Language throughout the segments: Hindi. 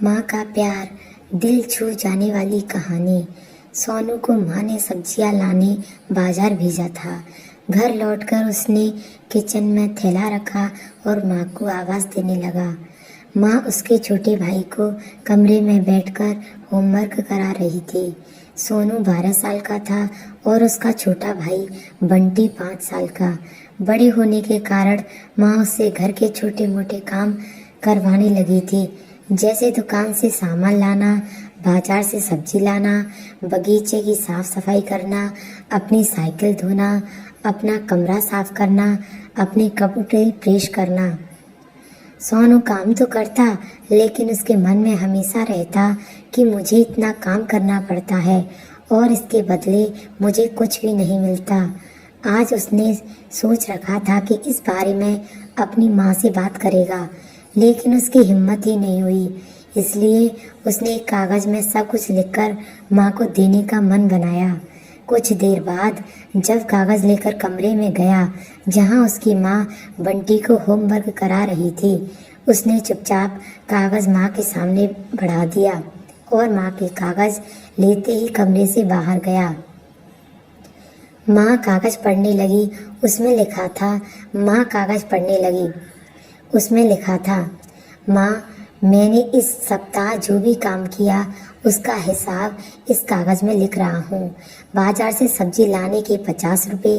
माँ का प्यार, दिल छू जाने वाली कहानी। सोनू को माँ ने सब्जियाँ लाने बाजार भेजा था। घर लौटकर उसने किचन में थैला रखा और माँ को आवाज़ देने लगा। माँ उसके छोटे भाई को कमरे में बैठकर होमवर्क करा रही थी। सोनू 12 साल का था और उसका छोटा भाई बंटी 5 साल का। बड़े होने के कारण माँ उससे घर के छोटे मोटे काम करवाने लगी थी, जैसे दुकान से सामान लाना, बाजार से सब्जी लाना, बगीचे की साफ सफाई करना, अपनी साइकिल धोना, अपना कमरा साफ करना, अपने कपड़े प्रेस करना। सोनू काम तो करता, लेकिन उसके मन में हमेशा रहता कि मुझे इतना काम करना पड़ता है और इसके बदले मुझे कुछ भी नहीं मिलता। आज उसने सोच रखा था कि इस बारे में अपनी माँ से बात करेगा, लेकिन उसकी हिम्मत ही नहीं हुई। इसलिए उसने एक कागज़ में सब कुछ लिखकर माँ को देने का मन बनाया। कुछ देर बाद जब कागज़ लेकर कमरे में गया जहाँ उसकी माँ बंटी को होमवर्क करा रही थी, उसने चुपचाप कागज़ माँ के सामने बढ़ा दिया और माँ के कागज़ लेते ही कमरे से बाहर गया। माँ कागज़ पढ़ने लगी। उसमें लिखा था माँ, मैंने इस सप्ताह जो भी काम किया उसका हिसाब इस कागज़ में लिख रहा हूँ। बाजार से सब्जी लाने के 50 रुपये,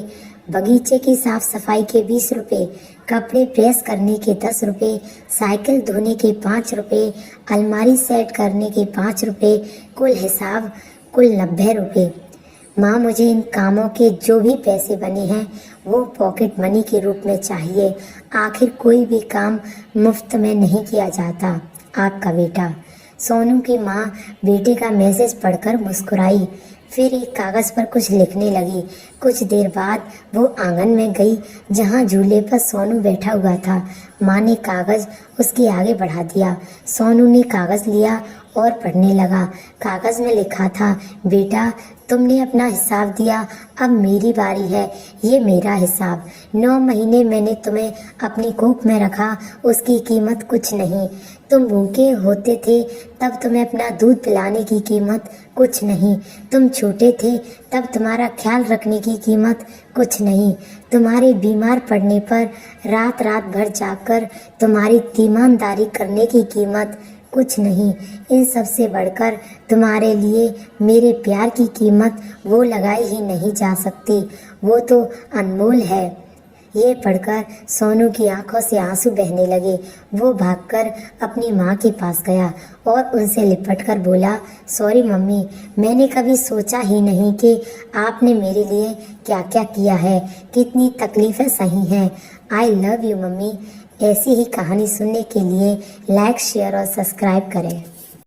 बगीचे की साफ सफाई के 20 रुपये, कपड़े प्रेस करने के 10 रुपये, साइकिल धोने के 5 रुपये, अलमारी सेट करने के 5 रुपये, कुल हिसाब कुल 90 रुपये। माँ, मुझे इन कामों के जो भी पैसे बने हैं वो पॉकेट मनी के रूप में चाहिए। आखिर कोई भी काम मुफ्त में नहीं किया जाता। आपका बेटा। सोनू की माँ बेटे का मैसेज पढ़कर मुस्कुराई, फिर एक कागज़ पर कुछ लिखने लगी। कुछ देर बाद वो आंगन में गई जहाँ झूले पर सोनू बैठा हुआ था। माँ ने कागज़ उसके आगे बढ़ा दिया। सोनू ने कागज़ लिया और पढ़ने लगा। कागज़ में लिखा था, बेटा तुमने अपना हिसाब दिया, अब मेरी बारी है, ये मेरा हिसाब। 9 महीने मैंने तुम्हें अपनी कोख में रखा, उसकी कीमत कुछ नहीं। तुम भूखे होते थे तब तुम्हें अपना दूध पिलाने की कीमत कुछ नहीं। तुम छोटे थे तब तुम्हारा ख्याल रखने की कीमत कुछ नहीं। तुम्हारे बीमार पड़ने पर रात रात भर जागकर तुम्हारी तीमानदारी करने की कीमत कुछ नहीं। इन सब से बढ़कर तुम्हारे लिए मेरे प्यार की कीमत वो लगाई ही नहीं जा सकती, वो तो अनमोल है। ये पढ़कर सोनू की आंखों से आंसू बहने लगे। वो भागकर अपनी माँ के पास गया और उनसे लिपटकर बोला, सॉरी मम्मी, मैंने कभी सोचा ही नहीं कि आपने मेरे लिए क्या क्या किया है, कितनी तकलीफ़ें सही हैं। I love you mummy. ऐसी ही कहानी सुनने के लिए लाइक, शेयर और सब्सक्राइब करें।